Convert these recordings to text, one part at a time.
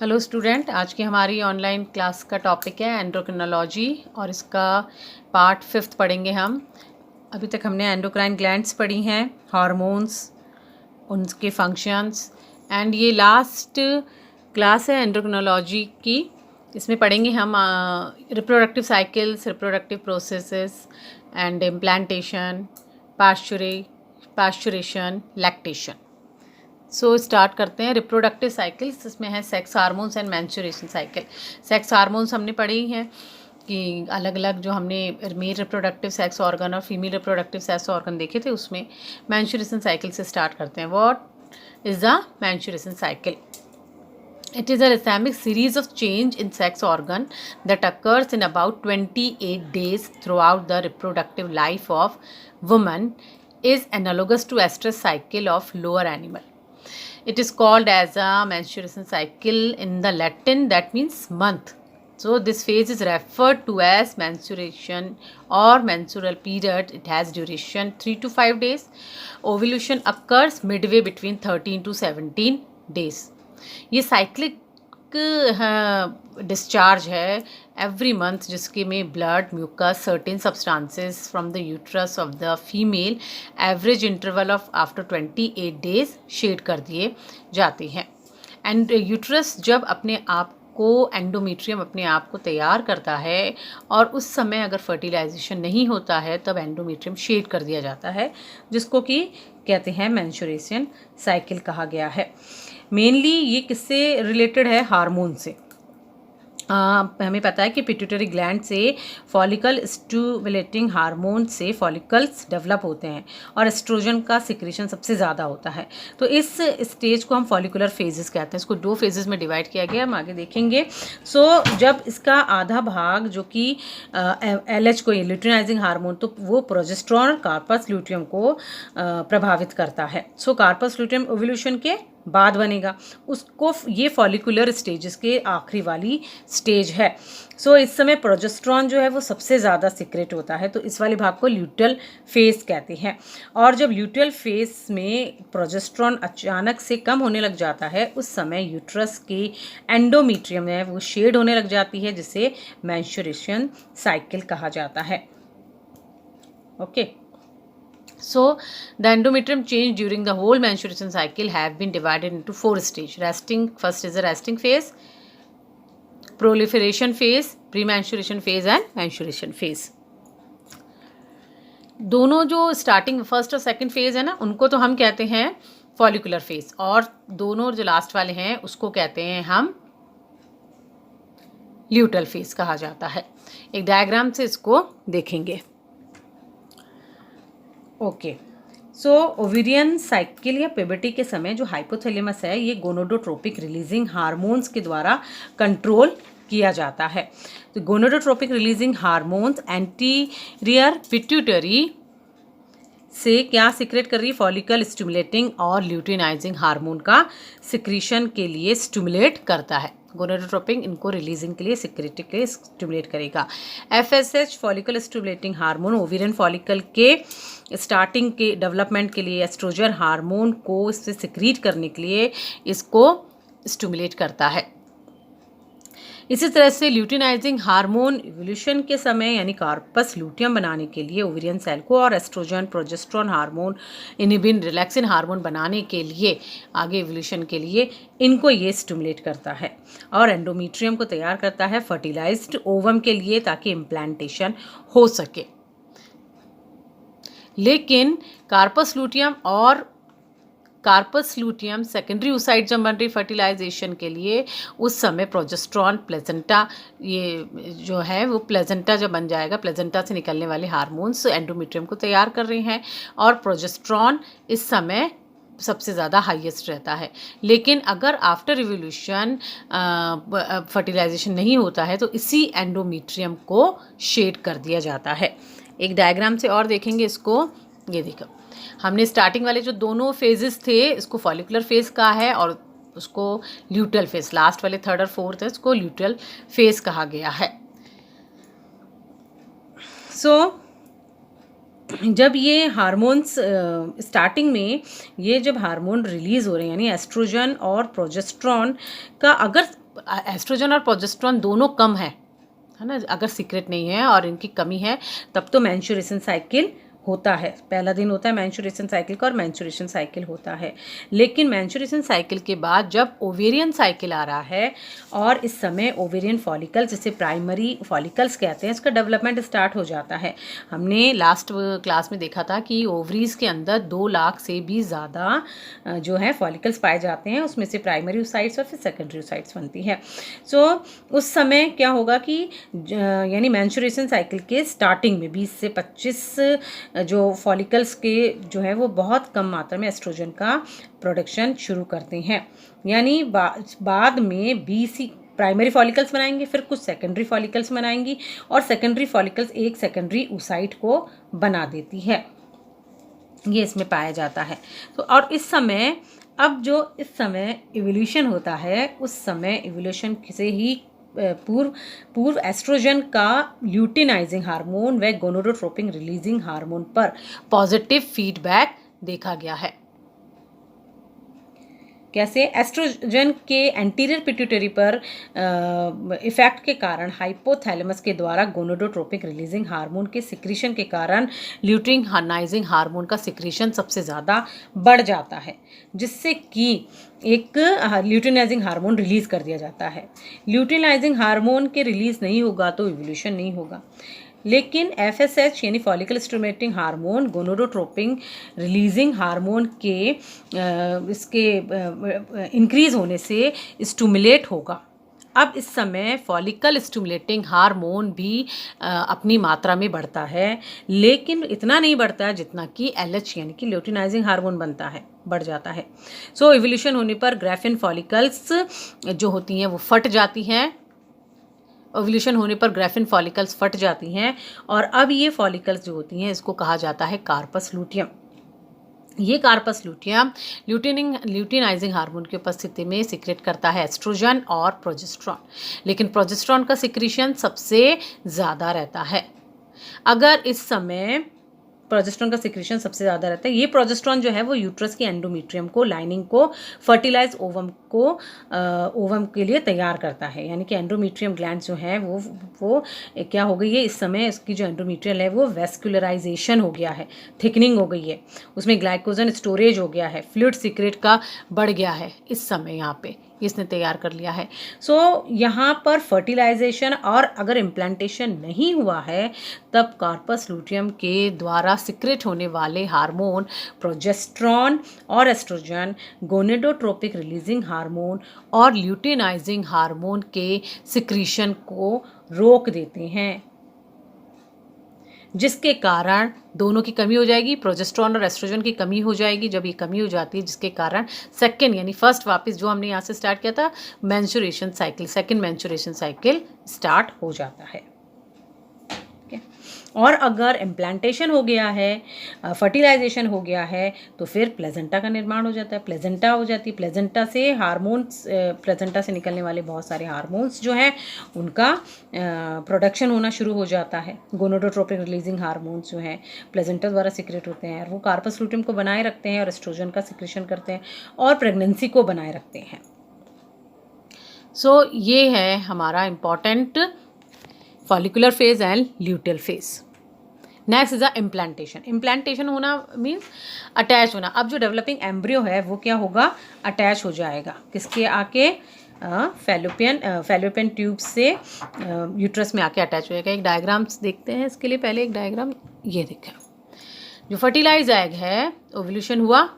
Hello student, आज की हमारी ऑनलाइन क्लास का टॉपिक है एंडोक्रिनोलॉजी और इसका पार्ट 5 पढ़ेंगे हम। अभी तक हमने एंडोक्राइन ग्लैंड्स पढ़ी हैं, हार्मोन्स, उनके फंक्शंस एंड ये लास्ट क्लास है एंडोक्रिनोलॉजी की। इसमें पढ़ेंगे हम reproductive cycles, reproductive processes and implantation, pasteurisation, lactation. Start करते हैं। रिप्रोडक्टिव साइकिल्स, इसमें है sex hormones and menstruation cycle. Sex hormones हमने पढ़े ही हैं कि अलग अलग जो हमने मेल रिप्रोडक्टिव सेक्स ऑर्गन और फीमेल रिप्रोडक्टिव सेक्स ऑर्गन देखे थे, उसमें मेंस्ट्रुएशन साइकिल से स्टार्ट करते हैं। What is the menstruation cycle? It is a rhythmic series of change in sex organ that occurs in about 28 days throughout the reproductive life of woman, is analogous to estrous cycle of lower animal. It is called as a menstruation cycle in the Latin, that means month. So this phase is referred to as menstruation or menstrual period. It has duration 3 to 5 days. Ovulation occurs midway between 13 to 17 days. ये cyclic discharge है every month, जिसके में blood, mucus, certain substances from the uterus of the female average interval of after 28 days shed कर दिए जाते हैं। And uterus जब अपने आप को, एंडोमेट्रियम अपने आप को तैयार करता है और उस समय अगर फर्टिलाइजेशन नहीं होता है तब एंडोमेट्रियम शेड कर दिया जाता है, जिसको कि कहते हैं मेंस्ट्रुएशन साइकिल कहा गया है। मेनली ये किससे रिलेटेड है? हार्मोन से। हमें पता है कि पिट्यूटरी ग्लैंड से फॉलिकल स्टिमुलेटिंग हार्मोन से फॉलिकल्स डेवलप होते हैं और एस्ट्रोजन का सिक्रीशन सबसे ज़्यादा होता है। तो इस स्टेज को हम फॉलिकुलर फेजेस कहते हैं। इसको 2 फेजेस में डिवाइड किया गया, हम आगे देखेंगे। जब इसका आधा भाग जो कि LH को, ल्यूटिनाइजिंग हार्मोन, तो वो प्रोजेस्टेरॉन और कार्पस ल्यूटियम को प्रभावित करता है। कार्पस ल्यूटियम ओव्यूलेशन के बाद बनेगा, उसको ये फॉलिकुलर स्टेजेस के आखिरी वाली स्टेज है। इस समय प्रोजेस्टेरॉन जो है वो सबसे ज़्यादा सीक्रेट होता है, तो इस वाले भाग को ल्यूटियल फेज कहते हैं। और जब ल्यूटियल फेज में प्रोजेस्टेरॉन अचानक से कम होने लग जाता है, उस समय यूट्रस की एंडोमेट्रियम है वो शेड होने लग जाती है, जिसे मेंस्ट्रुएशन साइकिल कहा जाता है। Okay. So the endometrium change during the whole menstruation cycle have been divided into 4 stages. First is the resting phase, proliferation phase, pre-menstruation phase and menstruation phase. दोनों जो स्टार्टिंग फर्स्ट और second phase है ना, उनको तो हम कहते हैं फॉलिकुलर फेज, और दोनों जो लास्ट वाले हैं उसको कहते हैं हम ल्यूटल फेज कहा जाता है। एक डायग्राम से इसको देखेंगे। ओके। ओवेरियन साइकिल या प्यूबर्टी के समय जो हाइपोथैलेमस है, ये गोनोडोट्रोपिक रिलीजिंग हार्मोन्स के द्वारा कंट्रोल किया जाता है। तो गोनोडोट्रोपिक रिलीजिंग हार्मोन्स एंटीरियर पिट्यूटरी से क्या सिक्रेट कर रही है? फॉलिकल स्टिमुलेटिंग और ल्यूटिनाइजिंग हार्मोन का सिक्रीशन के लिए स्टिमुलेट करता है। गोनोडोट्रोपिक इनको रिलीजिंग के लिए, सिक्रेट के लिए स्टिमुलेट करेगा। FSH follicle stimulating hormone ovarian follicle के स्टार्टिंग के डेवलपमेंट के लिए, एस्ट्रोजन हार्मोन को इससे सिक्रीट करने के लिए इसको स्टिमुलेट करता है। इसी तरह से ल्यूटिनाइजिंग हार्मोन इवोल्यूशन के समय यानी कार्पस ल्यूटियम बनाने के लिए ओवेरियन सेल को, और oestrogen, progesterone hormone, inhibin, relaxin hormone बनाने के लिए, आगे इवोल्यूशन के लिए इनको ये स्टिमुलेट करता है। और एंडोमेट्रियम को तैयार करता है फर्टिलाइज्ड ओवम के लिए, ताकि इम्प्लांटेशन हो सके। लेकिन कार्पस ल्यूटियम सेकेंडरी oocyte जब बन रही फर्टिलाइजेशन के लिए, उस समय प्रोजेस्टेरॉन, प्लेजेंटा, ये जो है वो प्लेजेंटा जब बन जाएगा, प्लेजेंटा से निकलने वाले हार्मोन्स एंडोमेट्रियम को तैयार कर रहे हैं, और प्रोजेस्टेरॉन इस समय सबसे ज़्यादा हाईएस्ट रहता है। लेकिन अगर आफ्टर इवोल्यूशन फर्टिलाइजेशन नहीं होता है, तो इसी एंडोमेट्रियम को शेड कर दिया जाता है। एक डायग्राम से और देखेंगे इसको। ये देखो, हमने स्टार्टिंग वाले जो दोनों फेजेस थे, इसको फॉलिकुलर फेज कहा है और उसको ल्यूटल फेज, लास्ट वाले 3rd और 4th है, इसको ल्यूटल फेज कहा गया है। जब ये हार्मोन्स स्टार्टिंग में ये जब हार्मोन रिलीज़ हो रहे हैं, यानी एस्ट्रोजन और प्रोजेस्टेरॉन का अगर एस्ट्रोजन और प्रोजेस्टेरॉन दोनों कम है ना, अगर सीक्रेट नहीं है और इनकी कमी है तब तो मेंस्ट्रुएशन साइकिल होता है, पहला दिन होता है मेंस्ट्रुएशन साइकिल का और मेंस्ट्रुएशन साइकिल होता है। लेकिन मेंस्ट्रुएशन साइकिल के बाद जब ओवेरियन साइकिल आ रहा है और इस समय ओवेरियन फॉलिकल, जिसे प्राइमरी फॉलिकल्स कहते हैं, इसका डेवलपमेंट स्टार्ट हो जाता है। हमने लास्ट क्लास में देखा था कि ओवरीज के अंदर 2 लाख से भी ज़्यादा जो है फॉलिकल्स पाए जाते हैं, उसमें से प्राइमरी ओसाइट्स और फिर सेकेंडरी ओसाइट्स बनती है। सो उस समय क्या होगा कि यानी मेंस्ट्रुएशन साइकिल के स्टार्टिंग में 20 से 25 जो फॉलिकल्स के जो है वो बहुत कम मात्रा में एस्ट्रोजन का प्रोडक्शन शुरू करते हैं, यानी बाद में 20 प्राइमरी फॉलिकल्स बनाएंगे, फिर कुछ सेकेंडरी फॉलिकल्स बनाएंगी और सेकेंडरी फॉलिकल्स एक सेकेंडरी ओसाइट को बना देती है, ये इसमें पाया जाता है। तो और इस समय इस समय इवोल्यूशन होता है, उस समय इवोल्यूशन से ही पूर्व एस्ट्रोजन का ल्यूटिनाइजिंग हार्मोन व गोनोडोट्रोपिन रिलीजिंग हार्मोन पर पॉजिटिव फीडबैक देखा गया है। कैसे? एस्ट्रोजन के एंटीरियर पिट्यूटरी पर इफेक्ट के कारण हाइपोथैलेमस के द्वारा गोनोडोट्रोपिक रिलीजिंग हार्मोन के सिक्रीशन के कारण ल्यूटिनाइजिंग हार्मोन का सिक्रीशन सबसे ज़्यादा बढ़ जाता है, जिससे कि एक ल्यूटिनाइजिंग हार्मोन रिलीज कर दिया जाता है। ल्यूटिनाइजिंग हार्मोन के रिलीज नहीं होगा तो इवोल्यूशन नहीं होगा। लेकिन FSH यानी follicle stimulating hormone gonadotropin releasing hormone के इसके इंक्रीज होने से स्टिमुलेट होगा। अब इस समय फॉलिकल स्टिमुलेटिंग हार्मोन भी अपनी मात्रा में बढ़ता है, लेकिन इतना नहीं बढ़ता है जितना कि LH यानी कि ल्यूटिनाइजिंग हार्मोन बनता है, बढ़ जाता है। सो इवोल्यूशन होने पर ग्राफिन फॉलिकल्स जो होती हैं वो फट जाती हैं, ओव्यूलेशन होने पर ग्राफिन फॉलिकल्स फट जाती हैं और अब ये फॉलिकल्स जो होती हैं इसको कहा जाता है कार्पस लूटियम। ये कार्पस लूटियम ल्यूटिनाइजिंग हार्मोन की उपस्थिति में सिक्रेट करता है एस्ट्रोजन और प्रोजेस्टेरॉन, लेकिन प्रोजेस्टेरॉन का सिक्रीशन सबसे ज़्यादा रहता है। अगर इस समय प्रोजेस्टेरॉन का सिक्रीशन सबसे ज़्यादा रहता है, ये प्रोजेस्टेरॉन जो है वो यूट्रस की एंडोमेट्रियम को, लाइनिंग को, फर्टिलाइज ओवम को ओवम के लिए तैयार करता है, यानी कि एंडोमेट्रियम ग्लैंड जो है वो क्या हो गई है इस समय, इसकी जो एंडोमेट्रियल है वो वेस्कुलराइजेशन हो गया है, थिकनिंग हो गई है, उसमें ग्लाइकोजन स्टोरेज हो गया है, फ्लूइड सीक्रेट का बढ़ गया है इस समय, यहाँ पे इसने तैयार कर लिया है। सो यहाँ पर फर्टिलाइजेशन और अगर इम्प्लांटेशन नहीं हुआ है तब कार्पस लूटियम के द्वारा सिक्रेट होने वाले हार्मोन प्रोजेस्टेरॉन और एस्ट्रोजन गोनेडोट्रोपिक रिलीजिंग हार्मोन और ल्यूटिनाइजिंग हार्मोन के सिक्रीशन को रोक देते हैं, जिसके कारण दोनों की कमी हो जाएगी, प्रोजेस्टेरॉन और एस्ट्रोजन की कमी हो जाएगी। जब ये कमी हो जाती है जिसके कारण सेकेंड यानी फर्स्ट वापस जो हमने यहाँ से स्टार्ट किया था menstruation cycle, second menstruation cycle start हो जाता है। और अगर इम्प्लांटेशन हो गया है, फर्टिलाइजेशन हो गया है, तो फिर प्लेजेंटा का निर्माण हो जाता है, प्लेजेंटा हो जाती है, प्लेजेंटा से हार्मोन्स, प्लेजेंटा से निकलने वाले बहुत सारे हार्मोन्स जो हैं उनका प्रोडक्शन होना शुरू हो जाता है। गोनोडोट्रोपिक रिलीजिंग हार्मोन्स जो हैं प्लेजेंटा द्वारा सिक्रेट होते हैं और वो कार्पस लूटियम को बनाए रखते हैं और एस्ट्रोजन का सिक्रेशन करते हैं और प्रेगनेंसी को बनाए रखते हैं। सो ये है हमारा important follicular phase and luteal phase. Next is the implantation. Implantation होना मीन्स अटैच होना। अब जो डेवलपिंग एम्ब्रियो है वो क्या होगा, अटैच हो जाएगा किसके आके, फैलोपियन ट्यूब से यूट्रस में आके अटैच हो जाएगा। एक डायग्राम्स देखते हैं इसके लिए, पहले एक डायग्राम ये देखें। जो फर्टिलाइज एग है ओव्यूलेशन हुआ,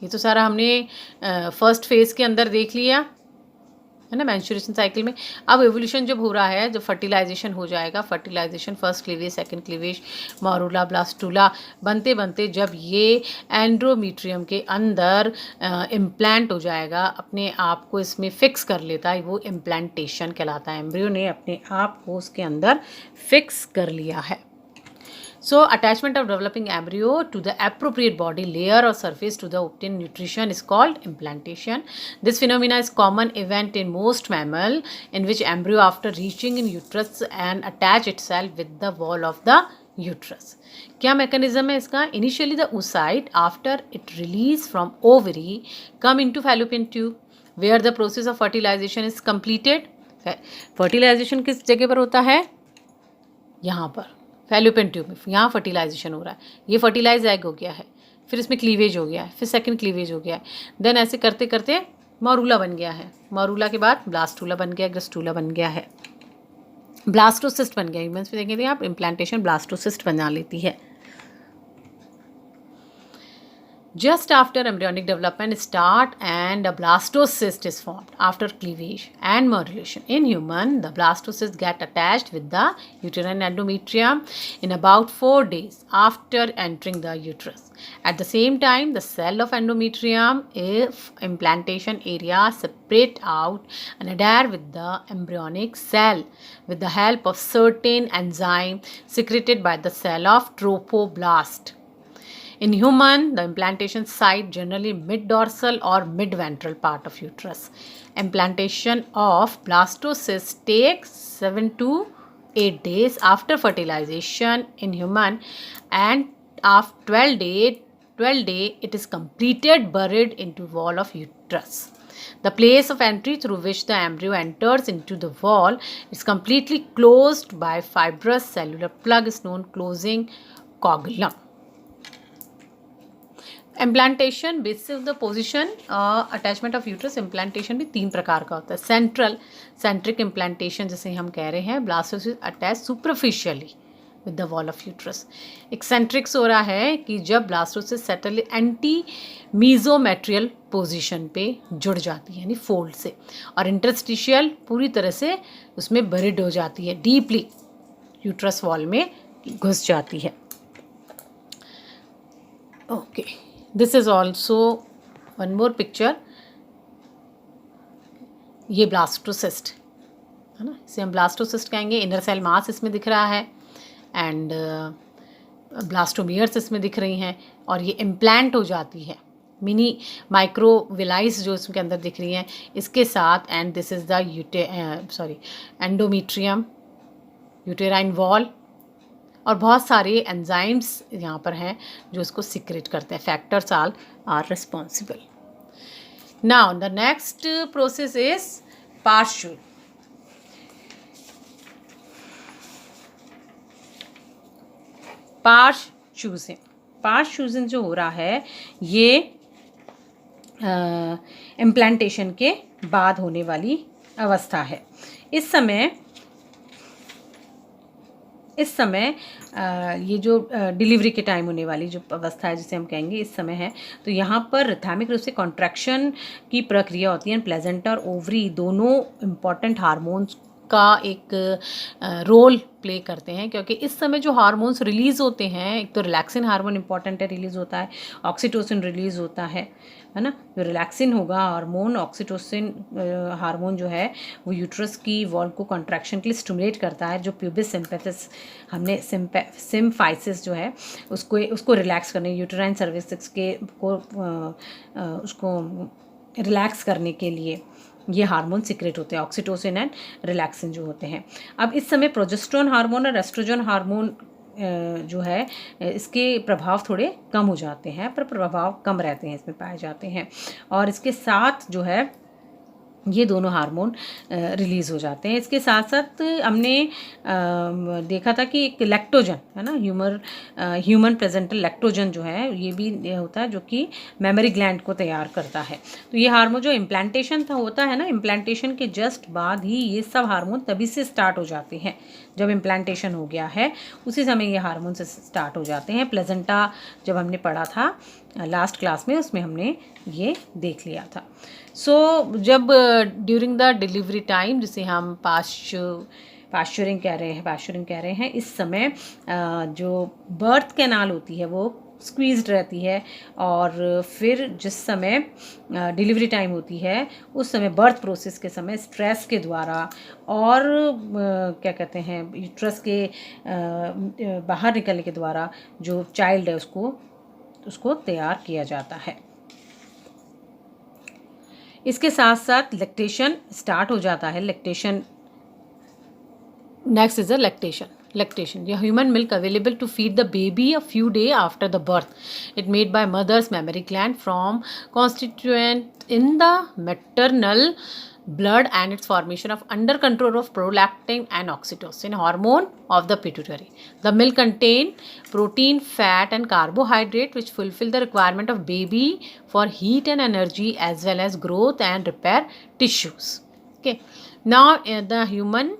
ये तो सारा हमने फर्स्ट फेज के अंदर देख लिया है ना, मेंस्ट्रुएशन साइकिल में। अब एवोल्यूशन जब हो रहा है, जब फर्टिलाइजेशन हो जाएगा, fertilisation first cleavage, second cleavage, morula, blastula बनते बनते जब ये एंड्रोमीट्रियम के अंदर इम्प्लांट हो जाएगा, अपने आप को इसमें फिक्स कर लेता है, वो इम्प्लांटेशन कहलाता है। एम्ब्रियो ने अपने आप को उसके अंदर फिक्स कर लिया है। So attachment of developing embryo to the appropriate body layer or surface to the obtained nutrition is called implantation. This phenomena is common event in most mammal in which embryo after reaching in uterus and attach itself with the wall of the uterus. क्या mechanism है इसका? Initially the oocyte after it release from ovary come into fallopian tube where the process of fertilisation is completed, fertilisation किस जगह पर होता है, यहाँ पर फैलोपियन ट्यूब में, यहाँ फर्टिलाइजेशन हो रहा है, ये फर्टिलाइज एग हो गया है, फिर इसमें क्लीवेज हो गया है, फिर सेकंड क्लीवेज हो गया है, देन ऐसे करते करते मॉरूला बन गया है, मॉरूला के बाद ब्लास्टूला बन गया, ग्रस्टूला बन गया है, ब्लास्टोसिस्ट बन गया। ह्यूमन्स में देखेंगे आप इम्प्लांटेशन ब्लास्टोसिस्ट बना लेती है। Just after embryonic development start and a blastocyst is formed after cleavage and morulation. In human, the blastocyst get attached with the uterine endometrium in about 4 days after entering the uterus. At the same time, the cell of endometrium, if implantation area, separate out and adhere with the embryonic cell with the help of certain enzyme secreted by the cell of trophoblast. In human, the implantation site generally mid-dorsal or mid-ventral part of uterus. Implantation of blastocyst takes 7 to 8 days after fertilization in human, and after 12 day it is completed buried into wall of uterus. The place of entry through which the embryo enters into the wall is completely closed by fibrous cellular plug is known closing coagulum. Implantation basis of the position attachment of uterus, implantation भी 3 प्रकार का होता है। Centric implantation जिसे हम कह रहे हैं, blastocyst attach superficially with the wall of uterus. Eccentrics हो रहा है कि जब ब्लास्टोसिस्ट सेटल एंटी मीजोमेट्रियल पोजीशन पे जुड़ जाती है यानी फोल्ड से, और इंटरस्टिशियल पूरी तरह से उसमें बरिड हो जाती है, डीपली यूट्रस वॉल में घुस जाती है। Okay, this is also one more picture, ये ब्लास्टोसिस्ट है ना, इसे हम ब्लास्टोसिस्ट कहेंगे। इनर सेल मास इसमें दिख रहा है एंड ब्लास्टोमियर्स इसमें दिख रही हैं, और ये इम्प्लांट हो जाती है, मिनी माइक्रोविलाइज जो इसके अंदर दिख रही हैं इसके साथ। And this is the endometrium, uterine wall, और बहुत सारे एंजाइम्स यहाँ पर हैं जो इसको सिक्रेट करते हैं। Factors all are responsible. Now the next process is पार्श्व। पार्श्व जो हो रहा है ये इम्प्लांटेशन के बाद होने वाली अवस्था है। इस समय ये जो डिलीवरी के टाइम होने वाली जो अवस्था है जिसे हम कहेंगे इस समय है, तो यहाँ पर रिथमिक रूप से कॉन्ट्रैक्शन की प्रक्रिया होती है। प्लेजेंटा और ओवरी दोनों इम्पॉर्टेंट हार्मोन्स का एक रोल प्ले करते हैं, क्योंकि इस समय जो हार्मोन्स रिलीज़ होते हैं, एक तो रिलैक्सिन हार्मोन इंपॉर्टेंट है, रिलीज़ होता है, ऑक्सीटोसिन रिलीज़ होता है ना। जो रिलैक्सिन होगा हार्मोन, ऑक्सीटोसिन हार्मोन जो है वो यूट्रस की वॉल को कॉन्ट्रैक्शन के लिए स्टिमुलेट करता है। जो प्यूबिस सिम्पैथिस हमने सिम्फाइसिस जो है उसको रिलैक्स करने, यूटेराइन सर्विसेज के को उसको रिलैक्स करने के लिए ये हार्मोन सिक्रेट होते हैं, ऑक्सीटोसिन एंड रिलैक्सिन जो होते हैं। अब इस समय प्रोजेस्टेरोन हार्मोन और एस्ट्रोजन हार्मोन जो है इसके प्रभाव थोड़े कम हो जाते हैं, पर प्रभाव कम रहते हैं, इसमें पाए जाते हैं। और इसके साथ जो है ये दोनों हार्मोन रिलीज़ हो जाते हैं। इसके साथ साथ हमने देखा था कि एक लैक्टोजन है ना, ह्यूमन प्रेजेंटल लैक्टोजन जो है ये भी होता है, जो कि मेमोरी ग्लैंड को तैयार करता है। तो ये हार्मोन जो इम्प्लांटेशन होता है ना, इम्प्लांटेशन के जस्ट बाद ही ये सब हार्मोन तभी से स्टार्ट हो जाते हैं। जब इम्प्लांटेशन हो गया है उसी समय ये हार्मोन से स्टार्ट हो जाते हैं। प्लेजेंटा जब हमने पढ़ा था लास्ट क्लास में, उसमें हमने ये देख लिया था। जब ड्यूरिंग द डिलीवरी टाइम, जिसे हम पास्चरिंग कह रहे हैं, इस समय जो बर्थ कैनाल होती है वो स्क्वीज्ड रहती है, और फिर जिस समय डिलीवरी टाइम होती है उस समय बर्थ प्रोसेस के समय स्ट्रेस के द्वारा और क्या कहते हैं यूट्रस के बाहर निकलने के द्वारा जो चाइल्ड है उसको तैयार किया जाता है। इसके साथ साथ लैक्टेशन स्टार्ट हो जाता है। Lactation next is a lactation. lactation, the human milk available to feed the baby a few days after the birth. It made by mother's mammary gland from constituent in the maternal blood and its formation of under control of prolactin and oxytocin hormone of the pituitary. The milk contain protein, fat and carbohydrate which fulfill the requirement of baby for heat and energy as well as growth and repair tissues. Okay, now the human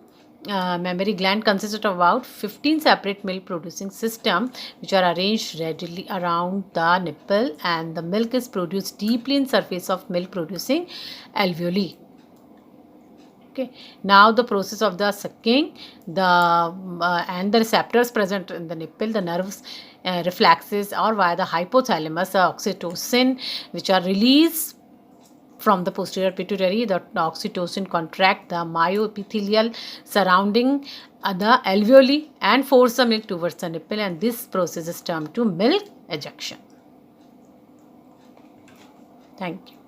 mammary gland consists of about 15 separate milk producing system which are arranged readily around the nipple, and the milk is produced deeply in surface of milk producing alveoli. Okay, now the process of the sucking, the and the receptors present in the nipple, the nerves, reflexes or via the hypothalamus, the oxytocin which are released from the posterior pituitary. The oxytocin contract the myoepithelial surrounding the alveoli and force the milk towards the nipple, and this process is termed to milk ejection. Thank you.